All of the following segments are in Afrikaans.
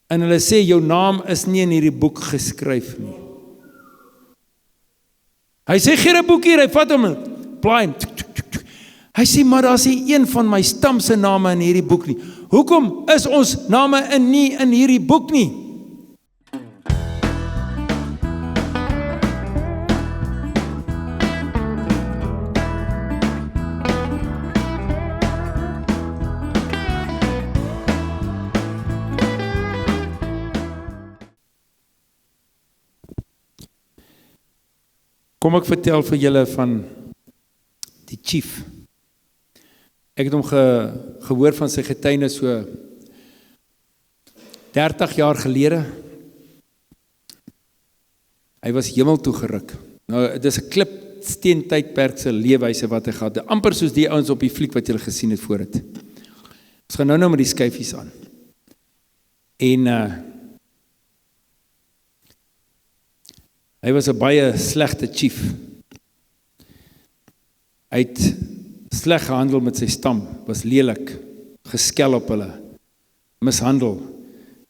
En hulle sê, jou naam is nie in hierdie boek geskryf nie. Hy sê, gee 'n boek hier, hy vat hom, plaai hom. Hy sê, maar daar is nie een van my stam se name in hierdie boek nie. Hoekom is ons name nie in hierdie boek nie? Kom ek vertel vir julle van die chief. Ek het hom gehoor van sy getuienis so 30 jaar gelede. Hy was hemel toe geruk. Nou, dit is 'n klipsteen tydperk se leefwyse wat hy gehad het. Amper soos die ouens op die fliek wat julle gesien het voor dit. Ons gaan nou met die skyfies aan. En hy was 'n baie slegte chief. Hy het sleg gehandel met sy stam, was lelik, geskel op hulle, mishandel.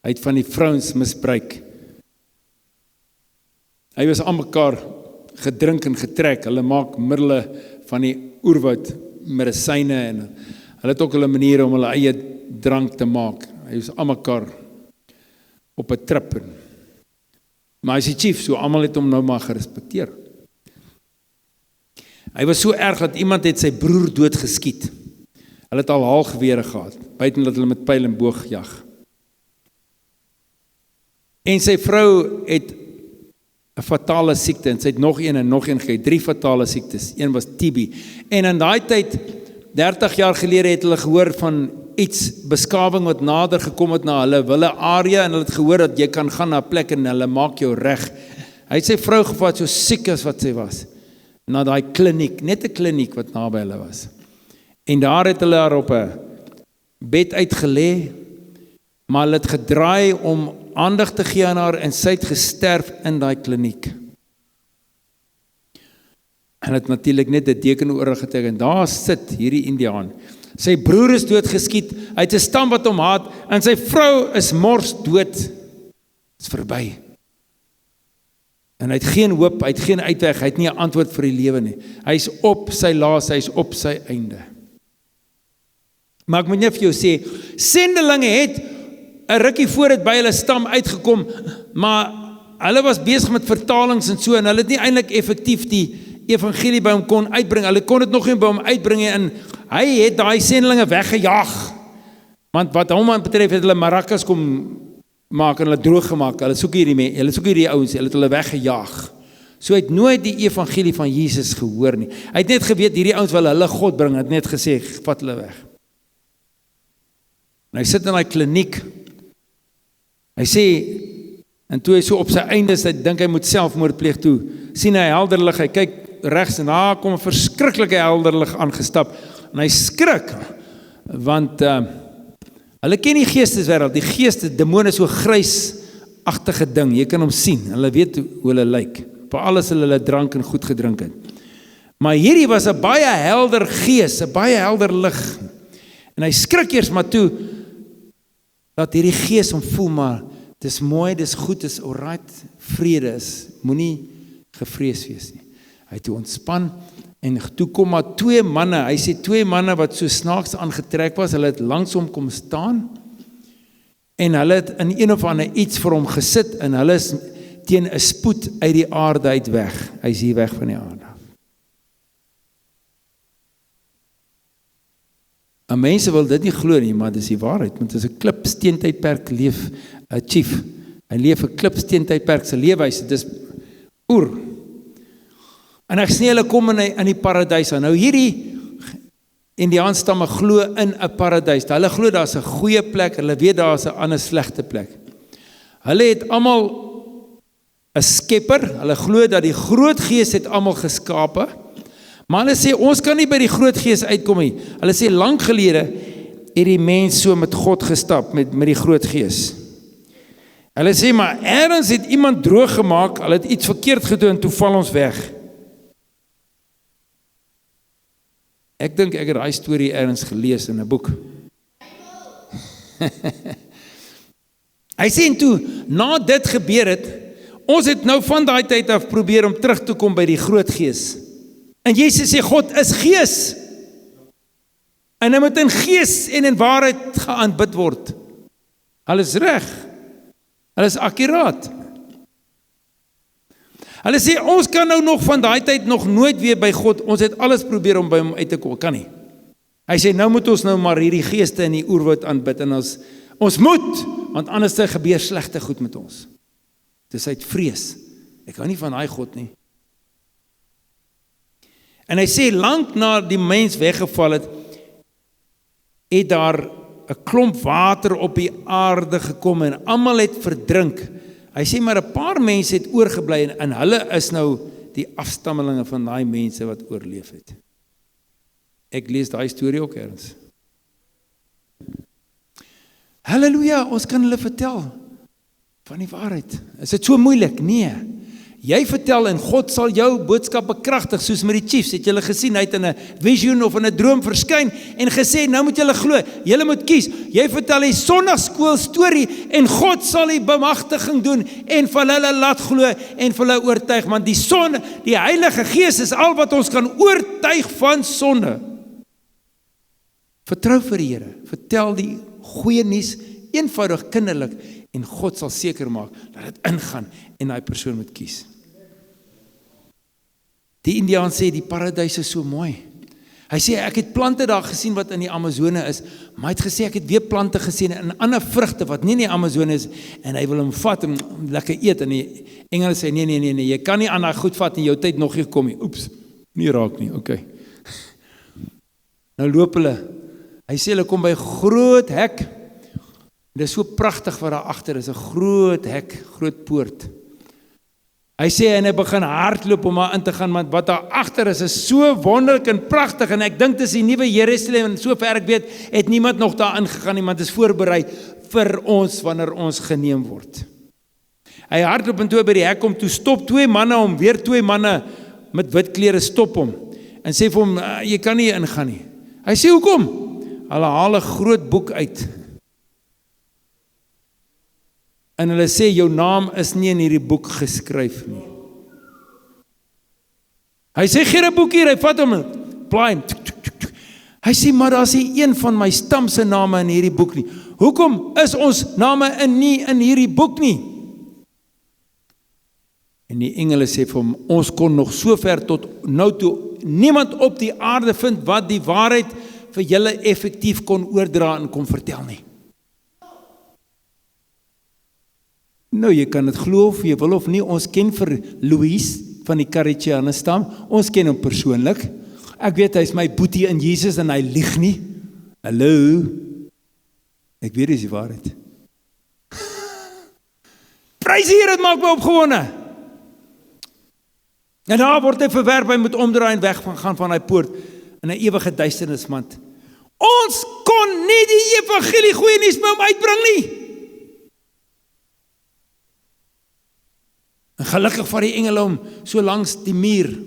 Hy het van die vrouens misbruik. Hy was aan mekaar gedrink en getrek. Hulle maak middele van die oerwoud, medisyne en hulle het ook hulle maniere om hulle eie drank te maak. Hy was aan mekaar op 'n trip. Maar hy is die chief, so almal het hom nou maar gerespekteer. Hy was so erg dat iemand het sy broer doodgeskiet. Hulle het al haalgewere gehad, buiten dat hulle met pyl en boog jag. En sy vrou het 'n fatale siekte, en sy het nog een gehad, 3 fatale siektes. Een was TB. En in daai tyd, 30 jaar gelede, het hulle gehoor van iets, beskawing wat nader gekom het na hulle area, en hulle het gehoor dat jy kan gaan na 'n plek en hulle maak jou reg. Hy het sy vrou gevat, so siek as wat sy was, na daai kliniek, net 'n kliniek wat naby hulle was. En daar het hulle haar op 'n bed uitgelê, maar hulle het gedraai om aandag te gee aan haar, en sy het gesterf in daai kliniek. En het natuurlik net 'n deken oor geteken. Daar sit hierdie Indiaan. Sy broer is doodgeskiet, hy het 'n stam wat hom haat, en sy vrou is mors dood. Is verby. En hy het geen hoop, hy het geen uitweg, hy het nie 'n antwoord vir die lewe nie. Hy is op sy laas, hy is op sy einde. Maar ek moet net vir jou sê, sendelinge het 'n rukkie voor dit by hulle stam uitgekom, maar hulle was besig met vertalings en so, en hulle het nie eintlik effektief die evangelie by hom kon uitbring. Hulle kon dit nog nie by hom uitbring nie, en hy het daai sendelinge weggejaag. Want wat hom betref, het hulle maracas kom maak en hulle droog gemaak. Hulle soek hierdie ouens, hulle het hulle weggejaag. So hy het nooit die evangelie van Jesus gehoor nie. Hy het net geweet hierdie ouens wil hulle God bring, het net gesê, vat hulle weg. En hy sit in daai kliniek. Hy sê, en toe hy so op sy einde is, hy dink hy moet selfmoord pleeg toe, sien hy helder lig, hy kyk regs en daar kom 'n verskriklike helder lig aangestap, en hy skrik, want hulle ken die geesteswêreld, die geeste, demone is so grysagtige ding, jy kan hom sien, hulle weet hoe hulle lyk, vir alles hulle drank en goed gedrink het. Maar hierdie was 'n baie helder gees, 'n baie helder lig, en hy skrik eers maar toe, dat hierdie gees hom voel, maar dis mooi, dis goed, dis alright, vrede is, moenie gevrees wees nie. Hy het toe ontspan, en toe kom maar 2 manne, hy sê 2 manne wat so snaaks aangetrek was, hulle het langs hom kom staan, en hulle het in een of ander iets vir hom gesit, en hulle is teen 'n spoed uit die aarde uit weg, hy is hier weg van die aarde. En mense wil dit nie glo nie, maar dis die waarheid, want dit is 'n klipsteentydperk leef, 'n chief, hy leef 'n klipsteentydperk se leefwyse, dis oer. En ek sien hulle kom in die paradys aan. Nou hierdie Indiaanstamme glo in 'n paradys. Hulle glo daar's 'n goeie plek, hulle weet daar's 'n ander slegte plek. Hulle het almal 'n skepper, hulle glo dat die groot gees het almal geskape. Maar hulle sê ons kan nie by die groot gees uitkom nie. Hulle sê lank gelede het die mens so met God gestap met die groot gees. Hulle sê maar ergens het iemand droog gemaak, hulle het iets verkeerd gedoen en toe val ons weg. Ek dink ek het daai storie ergens gelees in 'n boek. Hy sê en toe, na dit gebeur het, ons het nou van daai tyd af probeer om terug te kom by die groot gees. En Jesus sê, God is gees. En hy moet in gees en in waarheid geaanbid word. Alles reg. Alles akkuraat. Hulle sê, ons kan nou nog van daai tyd nog nooit weer by God, ons het alles probeer om by hom uit te kom, kan nie. Hy sê, nou moet ons nou maar hierdie geeste in die oerwoud aanbid, en ons moet, want anders gebeur slegte goed met ons. Dis uit vrees. Ek hou nie van daai God nie. En hy sê, lank na die mens weggeval het daar 'n klomp water op die aarde gekom en almal het verdrink. Hy sê maar 'n paar mense het oorgebly en hulle is nou die afstammelinge van daai mense wat oorleef het. Ek lees daai storie ook ergens. Halleluja, ons kan hulle vertel van die waarheid. Is dit so moeilik? Nee. Jy vertel en God sal jou boodskap bekragtig, soos met die Chiefs. Het julle gesien, hy het in 'n visioen of in 'n droom verskyn en gesê, nou moet julle glo, julle moet kies. Jy vertel die sonnaarskool storie en God sal die bemagtiging doen en vir hulle laat glo en vir hulle oortuig, want die Heilige Gees is al wat ons kan oortuig van sonde. Vertrou vir die Here, vertel die goeie nuus, eenvoudig kinderlik, en God sal seker maak dat dit ingaan en daai persoon moet kies. Die Indiaan sê, die paradys is so mooi. Hy sê, ek het plante daar gesien wat in die Amazone is, maar hy het gesê, ek het weer plante gesien en ander vrugte wat nie in die Amazone is, en hy wil hom vat en lekker eet, en die Engels sê, nee, jy kan nie aan daai goed vat en jou tyd nog nie kom nie. Oeps, nie raak nie, okay. Nou loop hulle, hy sê, hulle kom by 'n groot hek, dit is so pragtig wat daar agter is, 'n groot hek, groot poort. Hy sê, en hy begin hardloop om daar in te gaan, want wat daar agter is so wonderlik en pragtig, en ek dink dis die nuwe Jerusalem, en sover ek weet, het niemand nog daar ingegaan nie, want dit is voorberei vir ons, wanneer ons geneem word. Hy hardloop en toe by die hek kom, toe stop 2 manne weer 2 manne met wit klere stop hom, en sê vir hom, jy kan nie ingaan nie. Hy sê, hoekom? Hulle haal 'n groot boek uit, en hulle sê, jou naam is nie in hierdie boek geskryf nie. Hy sê, gee 'n boek hier, hy vat hom, blaai hom. Hy sê, maar daar is nie een van my stam se name in hierdie boek nie. Hoekom is ons name nie in hierdie boek nie? En die engele sê vir hom, ons kon nog so ver tot nou toe niemand op die aarde vind wat die waarheid vir julle effektief kon oordra en kon vertel nie. Nou, jy kan dit glo of jy wil of nie, ons ken vir Louis van die Karitiane stam, ons ken hom persoonlik. Ek weet, hy is my boetie in Jesus en hy lieg nie. Hallo, ek weet, dis die waarheid. Prys die Here, dit maak my opgewonde. En daar word hy verwerp, hy moet omdraai en weggaan van hy poort in 'n ewige duisternismand. Ons kon nie die evangelie goeie nuus by hom uitbring nie. En gelukkig vat die engele hom so langs die muur,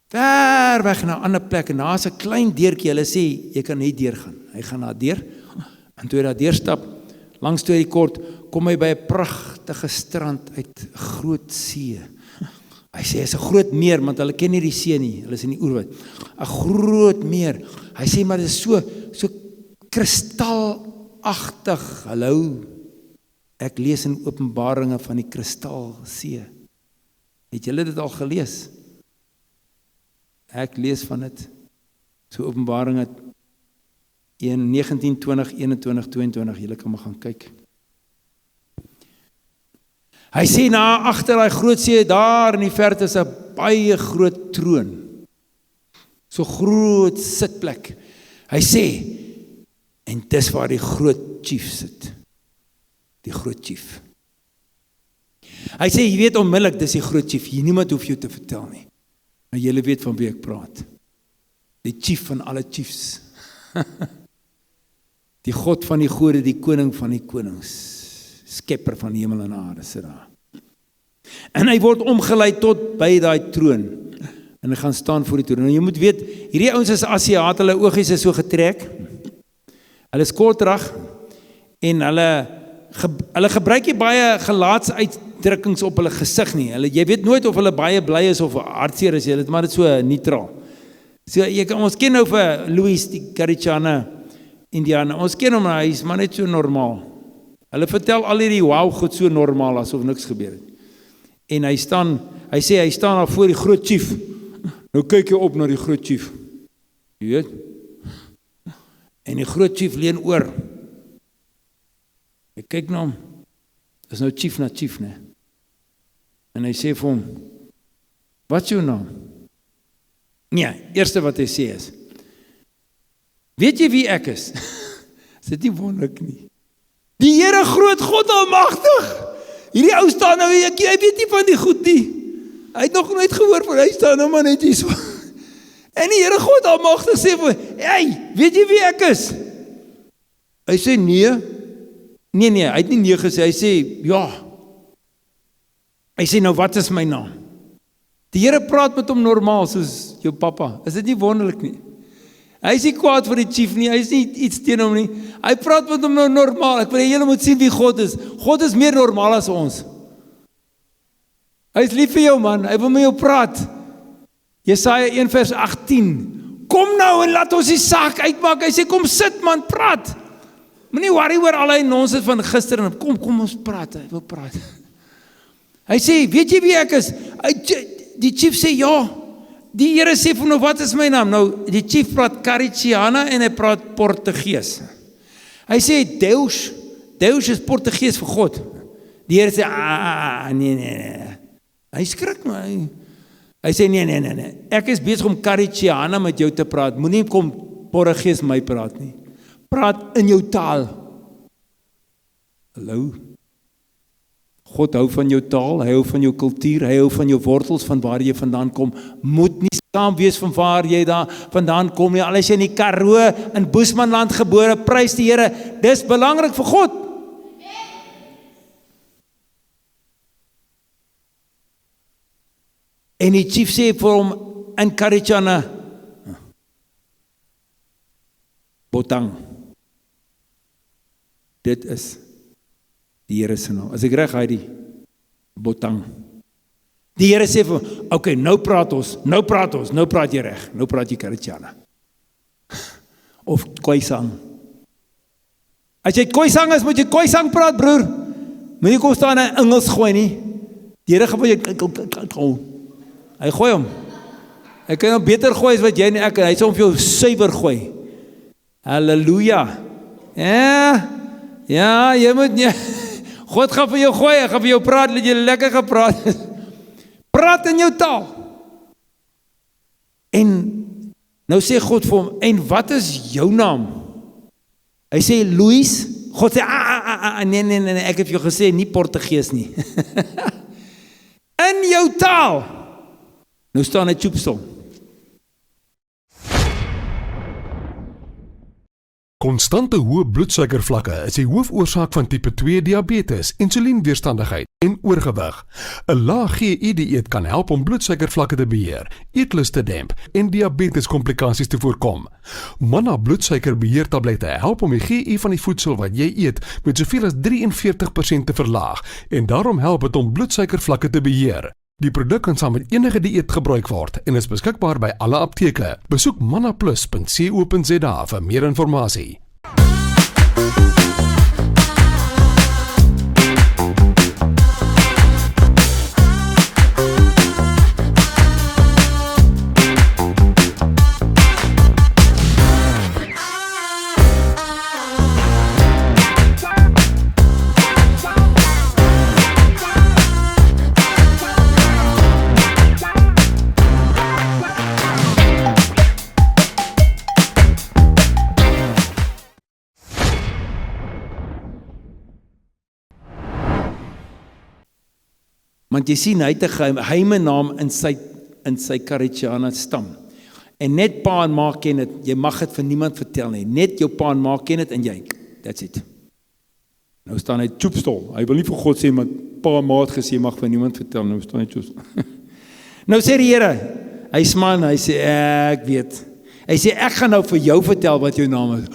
ver weg na 'n ander plek, en daar is 'n klein deurtjie, hulle sê, jy kan nie deurgaan. Hy gaan daar deur, en toe hy daar deurstap, langs storie kort, kom hy by 'n pragtige strand uit 'n groot see. Hy sê, is 'n groot meer, want hulle ken nie die see nie, hulle is in die oerwoud. 'n Groot meer. Hy sê, maar dit is so kristalagtig. Hallo. Ek lees in Openbaringe van die kristalsee. Het julle dit al gelees? Ek lees van dit. So Openbaringe 1, 19, 20, 21, 22. Julle kan maar gaan kyk. Hy sê, agter daai groot see, daar in die verte is 'n baie groot troon. So groot sitplek. Hy sê, en dis waar die groot chief sit. Die groot chief. Hy sê, jy weet onmiddellik, dis die groot chief. Niemand hoef jou te vertel nie. Maar julle weet van wie ek praat. Die chief van alle chiefs. Die God van die gode, die koning van die konings. Skepper van hemel en aarde, sit daar. En hy word omgelei tot by daai troon. En hy gaan staan voor die troon. En jy moet weet, hierdie ouens is Asiate, hulle oogies is so getrek. Hulle is kortrig en hulle hulle gebruik nie baie gelaatsuitdrukkings op hulle gesig nie. Jy weet nooit of hulle baie bly is of hartseer is, maar dit is so neutraal. So, ons ken nou vir Louis, die Karicana, Indiana, ons ken hom, hy is maar net so normaal. Hulle vertel al hierdie wow goed so normaal, asof niks gebeur het. En hy sê, hy staan daar voor die groot chief. Nou kyk jy op na die groot chief. Jy weet? En die groot chief leun oor. Hy kyk na hom. Dis nou chief na chief, né? En hy sê vir hom, wat is jou naam? Nee, eerste wat hy sê is, weet jy wie ek is? Is dit nie wonderlik nie? Die Here groot God almagtig. Hierdie ou staan nou, hy weet nie van die goed nie. Hy het nog nooit gehoor van, hy staan nou maar net hier so. En die Here God almagtig sê vir, hey, weet jy wie ek is? Hy sê nee, hy het nie nee gesê, hy sê, ja. Hy sê nou, wat is my naam? Die Here praat met hom normaal, soos jou papa. Is dit nie wonderlik nie? Hy is nie kwaad vir die chief nie, hy is nie iets teen hom nie. Hy praat met hom nou normaal. Ek wil julle moet sien wie God is. God is meer normaal as ons. Hy is lief vir jou man, hy wil met jou praat. Jesaja 1 vers 18. Kom nou en laat ons die saak uitmaak. Hy sê kom sit man, praat. Moenie worry oor al die nonsens van gister en kom ons praat, hy wil praat. Hy sê, weet jy wie ek is? Die chief sê ja. Die Here sê vir nou, wat is my naam? Nou, die chief praat Kariciana en hy praat Portugees. Hy sê, Deus is Portugees vir God. Die Here sê, nee. Hy skrik maar. Hy sê, nee. Ek is besig om Kariciana met jou te praat. Moenie kom Portugees my praat nie. Praat in jou taal. Hallo? God hou van jou taal, hy hou van jou kultuur, hy hou van jou wortels, van waar jy vandaan kom. Moet nie skaam wees van waar jy daar vandaan kom nie. Al is jy in die Karoo, in Boesmanland gebore, prys die Here. Dis belangrik vir God. En die chief sê vir hom in Kariciana, Botang. Dit is die Here se naam. As ek reg Heidi, Botang. Die Here sê vir, okay, nou praat jy reg, nou praat jy Kariciana. Of Khoisan. As jy Khoisan is, moet jy Khoisan praat, broer. Moenie kom staan en Engels gooi nie. Die Here gaan vir jou, hy gooi hom. Hy kan hom beter gooi as wat jy en ek, hy sal hom vir jou suiwer gooi. Halleluja. Ja, jy moet nie. God gaan vir jou gooi, hy gaan vir jou praat, dat jy lekker gepraat is. Praat in jou taal. En nou sê God vir hom, en wat is jou naam? Hy sê, Louis. God sê, nee, ek het jou gesê, nie Portugees nie. In jou taal. Nou staan hy tjoepsel. Konstante hoë bloedsuikervlakke is die hoofoorsaak van tipe 2 diabetes, insulienweerstandigheid en oorgewig. 'n Lae GI-dieet kan help om bloedsuikervlakke te beheer, eetlus te demp en diabeteskomplikasies te voorkom. Manna bloedsuikerbeheertablette help om die GI van die voedsel wat jy eet met soveel as 43% te verlaag en daarom help dit om bloedsuikervlakke te beheer. Die produk kan saam met enige dieet gebruik word en is beskikbaar by alle apteke. Besoek mannaplus.co.za vir meer inligting. Want jy sien, hy het 'n geheime naam in sy Kariciana stam. En net pa en ma ken dit. Jy mag dit vir niemand vertel nie. Net jou pa en ma ken dit en jy. That's it. Nou staan hy tjoepstol. Hy wil nie vir God sê, maar pa en ma het gesê, jy mag vir niemand vertel. Nou staan hy tjoepstol. Nou sê die Here, hy smaan, hy sê, ek weet. Hy sê, ek gaan nou vir jou vertel wat jou naam is.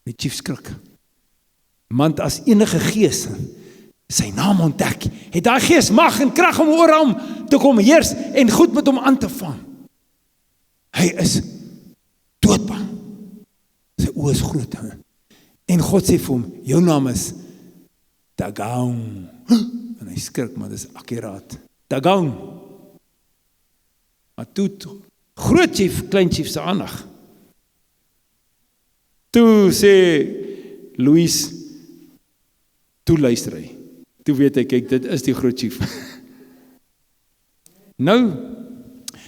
Die chief skrik. Want as enige gees sy naam ontdek, het daai gees mag en krag om oor hom te kom heers en goed met hom aan te vang. Hy is doodbang. Sy oë is groot. En God sê vir hom, jou naam is Dagon. En hy skrik, maar dis akkuraat. Dagon. Maar toe groot chief, klein chief se aandag. Toe sê Louis, toe luister hy. Toe weet hy, kyk, dit is die groot chief. Nou,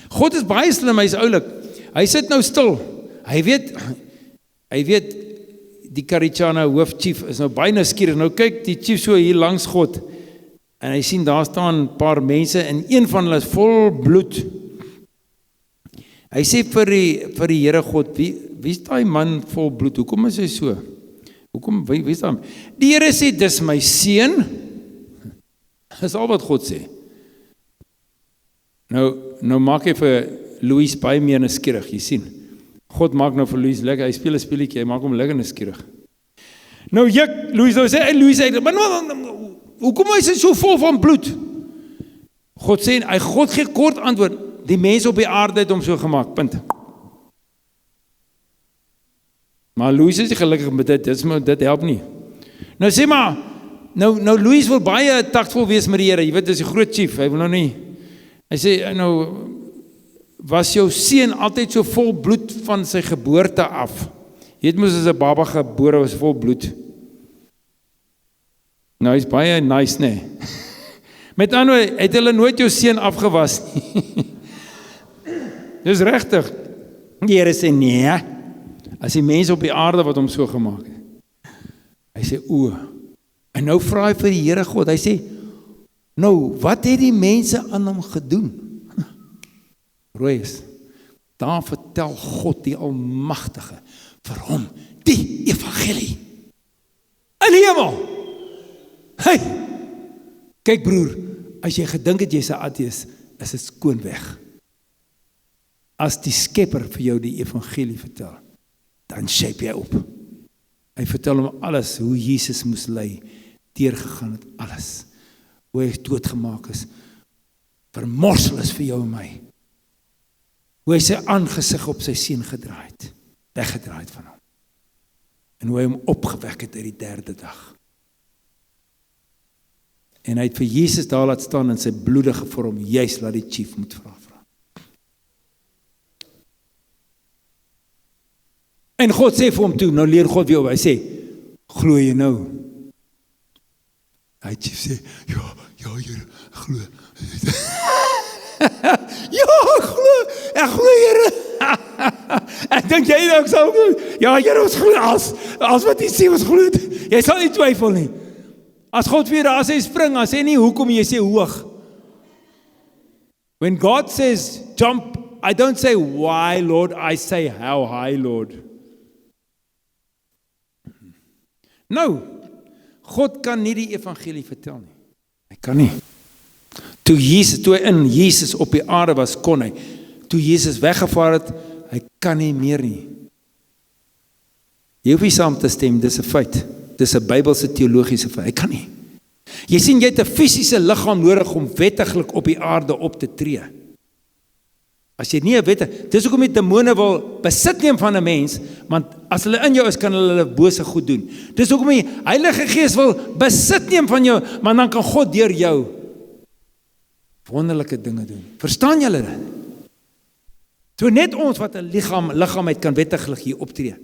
God is baie slim, hy is oulik. Hy sit nou stil. Hy weet, die Karichana hoofchief is nou baie nuuskierig. Nou kyk die chief so hier langs God. En hy sien, daar staan 'n paar mense, en een van hulle is vol bloed. Hy sê vir die Here God, wie is daai man vol bloed? Hoekom is hy so? Wie is daai? Die Here sê, dis my seun. Dis al wat God sê. Nou maak hy vir Louis baie meer nuuskierig, jy sien. God maak nou vir Louis lekker, hy speel 'n speletjie, hy maak hom lekker nuuskierig. Nou Louis nou sê, maar hoekom is hy so vol van bloed? God sê, God gee kort antwoord, die mense op die aarde het hom so gemaak, punt. Maar Louis is nie gelukkig met dit help nie. Nou sê maar, nou Louis wil baie taktvol wees met die Here, jy weet, dis die groot chief, hy wil nou nie, hy sê, nou, was jou seun altyd so vol bloed van sy geboorte af? Jy het moes as 'n baba gebore was vol bloed. Nou, hy's baie nice, nee. Met ander woorde, het hulle nooit jou seun afgewas nie. Dis regtig. Die Here sê, nee, as die mense op die aarde wat hom so gemaak het. Hy sê, en nou vra hy vir die Here God, hy sê, nou, wat het die mense aan hom gedoen? Rooi is, daar vertel God die Almagtige vir hom die evangelie. In die hemel. Hey, kyk broer, as jy gedink het jy's 'n ateïs, is dit skoon weg. As die Skepper vir jou die evangelie vertel, dan shape jy op. Hy vertel hom alles, hoe Jesus moes ly, deurgegaan het alles, hoe hy doodgemaak is, vermorsel is vir jou en my, hoe hy sy aangesig op sy seun gedraai het, weggedraai het van hom, en hoe hy hom opgewek het uit die 3de dag. En hy het vir Jesus daar laat staan in sy bloedige vorm, juis laat die chief moet vra. En God sê vir hom toe, nou leer God weer op, hy sê, glo jy nou? Hy chief sê, ja, Here, glo. Ja, ek glo, Here. Ek dink jy ook sal glo. Ja, Here, ons glo as wat jy sê, ons glo. Jy sal nie twyfel nie. As God vir daar sê spring, as sê nie hoekom, jy sê hoog. When God says jump, I don't say why, Lord, I say how high, Lord. Nou, God kan nie die evangelie vertel nie. Hy kan nie. Toe hy in Jesus op die aarde was, kon hy. Toe Jesus weggevaar het, hy kan nie meer nie. Jy hoef nie saam te stem, dis 'n feit. Dis 'n Bybelse teologiese feit. Hy kan nie. Jy sien, jy het 'n fisiese liggaam nodig om wettiglik op die aarde op te tree. As jy nie 'n wette, dis hoekom die demone wil besit neem van 'n mens, want as hulle in jou is, kan hulle bose goed doen. Dis hoekom die Heilige Gees wil besit neem van jou, maar dan kan God deur jou wonderlike dinge doen. Verstaan julle dit? So net ons wat 'n liggaam het, kan wettiglik hier optree.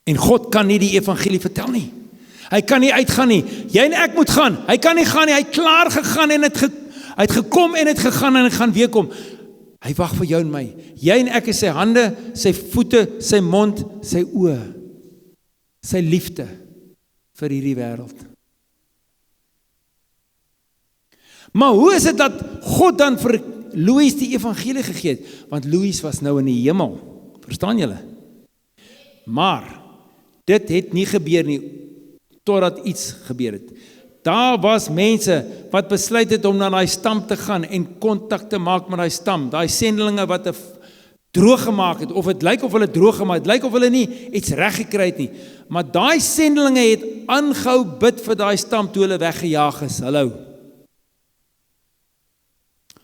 En God kan nie die evangelie vertel nie. Hy kan nie uitgaan nie. Jy en ek moet gaan. Hy kan nie gaan nie. Hy het klaar gegaan en hy het gekom en het gegaan en hy gaan weer kom. Hy wag vir jou en my. Jy en ek is sy hande, sy voete, sy mond, sy oë. Sy liefde vir hierdie wêreld. Maar hoe is dit dat God dan vir Louis die evangelie gegee het? Want Louis was nou in die hemel. Verstaan julle? Maar dit het nie gebeur nie, totdat iets gebeur het. Daar was mense wat besluit het om na daai stam te gaan en kontak te maak met daai stam, daai sendelinge wat 'n droog gemaak het, of het lyk of hulle droog gemaak het, lyk of hulle nie iets reg gekry het nie. Maar daai sendelinge het aangehou bid vir daai stam toe hulle weggejaag is. Hallo.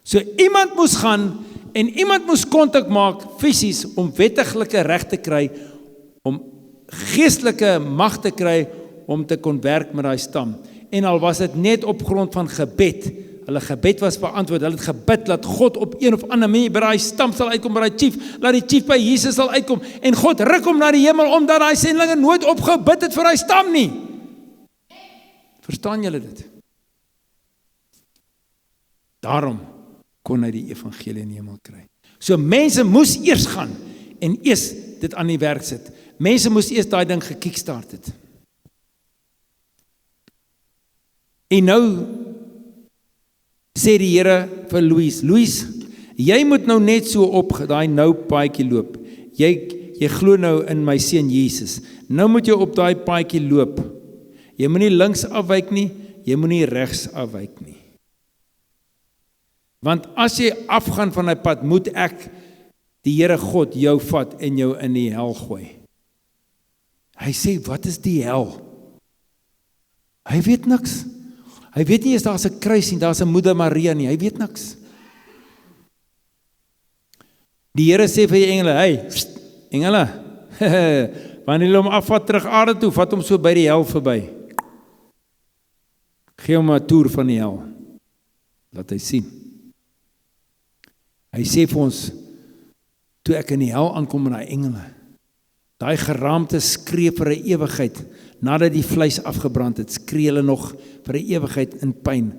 So iemand moes gaan en iemand moes kontak maak fisies om wettiglike reg te kry, om geestelike mag te kry om te kon werk met daai stam. En al was dit net op grond van gebed. Hulle gebed was beantwoord. Hulle het gebid dat God op een of ander manier by daai stam sal uitkom, by daai chief, laat die chief by Jesus sal uitkom en God ruk hom na die hemel omdat daai sendelinge nooit opgebid het vir daai stam nie. Verstaan julle dit? Daarom kon hy die evangelie in die hemel kry. So mense moes eers gaan en eers dit aan die werk sit. Mense moes eers daai ding gekickstart het. En nou sê die Here vir Louis, jy moet nou net so op daai nou paadjie loop. Jy glo nou in my seun Jesus. Nou moet jy op daai paadjie loop. Jy moenie links afwyk nie, jy moenie regs afwyk nie. Want as jy afgaan van die pad, moet ek, die Here God, jou vat en jou in die hel gooi. Hy sê, wat is die hel? Hy weet niks. Hy weet nie eens daar's 'n kruis nie, daar's 'n moeder Maria nie, hy weet niks. Die Here sê vir die engele, hey, engele, wanneer hulle hom afvat terug aarde toe, vat hom so by die hel verby. Gee hom 'n toer van die hel. Laat hy sien. Hy sê vir ons, toe ek in die hel aankom met daai engele, daai geraamte skree vir 'n ewigheid, nadat die vleis afgebrand het, skree hulle nog vir 'n ewigheid in pyn.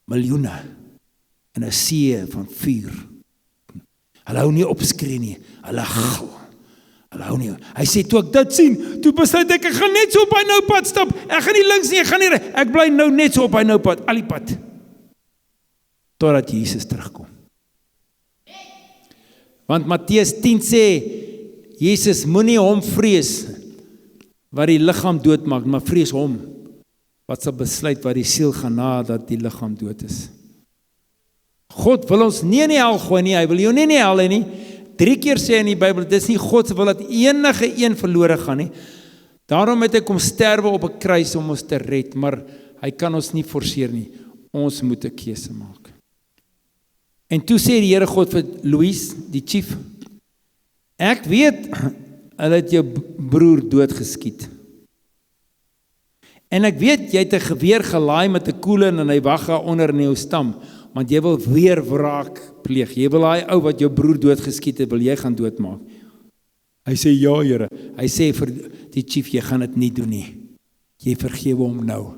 Miljoene in 'n see van vuur. Hulle hou nie op skree nie, hulle gil. Hulle hou nie. Hy sê, toe ek dit sien, toe besluit ek gaan net so op hy nou pad stap. Ek gaan nie links nie, ek gaan nie reg. Ek bly nou net so op hy nou pad, al die pad. Totdat Jesus terugkom. Want Matteus 10 sê, Jesus moenie hom vrees wat die liggaam doodmaak, maar vrees hom wat sal besluit wat die siel gaan nadat die liggaam dood is. God wil ons nie in die hel gooi nie, hy wil jou nie in die hel hê nie. 3 keer sê in die Bybel, dit is nie God se wil dat enige een verlore gaan nie. Daarom het hy kom sterwe op 'n kruis om ons te red, maar hy kan ons nie forceer nie. Ons moet 'n keuse maak. En toe sê die Here God vir Louis, die chief, ek weet, hulle het jou broer doodgeskiet. En ek weet, jy het 'n geweer gelaai met 'n koeling en hy wag daar onder in jou stam, want jy wil weer wraak pleeg. Jy wil daai ou wat jou broer doodgeskiet het, wil jy gaan doodmaak. Hy sê, ja Here. Hy sê vir die chief, jy gaan dit nie doen nie. Jy vergewe hom nou.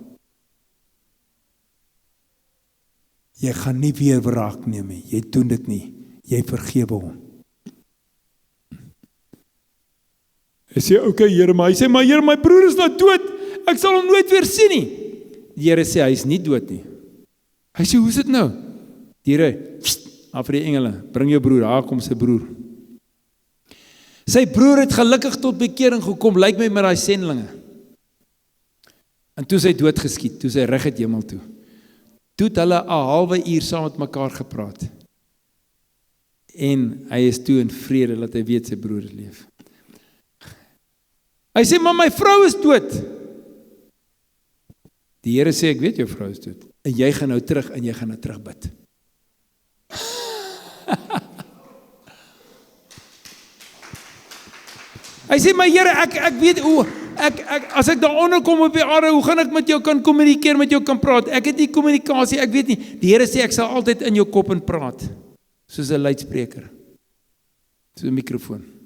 Jy gaan nie weer wraak neem nie. Jy doen dit nie. Jy vergewe hom. Hy sê, okay Here, maar hy sê, maar Here, my broer is nou dood. Ek sal hom nooit weer sien nie. Die Here sê, hy is nie dood nie. Hy sê, hoe is dit nou? Die Here, af vir die engele, bring jou broer, daar kom sy broer. Sy broer het gelukkig tot bekering gekom, lyk my met daai sendelinge. En toe sy doodgeskiet, toe sy reg het hemel toe. Toe het hulle 'n halwe uur saam met mekaar gepraat. En hy is toe in vrede, dat hy weet sy broer leef. Hy sê, maar my vrou is dood. Die Here sê, ek weet jou vrou is dood. En jy gaan nou terug en jy gaan nou terug bid. Hy sê, maar Here, ek weet hoe, as ek daaronder kom op die aarde, hoe gaan ek met jou kan kommunikeer, met jou kan praat? Ek het nie kommunikasie, ek weet nie. Die Here sê, ek sal altyd in jou kop en praat, soos 'n luidspreker, soos 'n mikrofoon.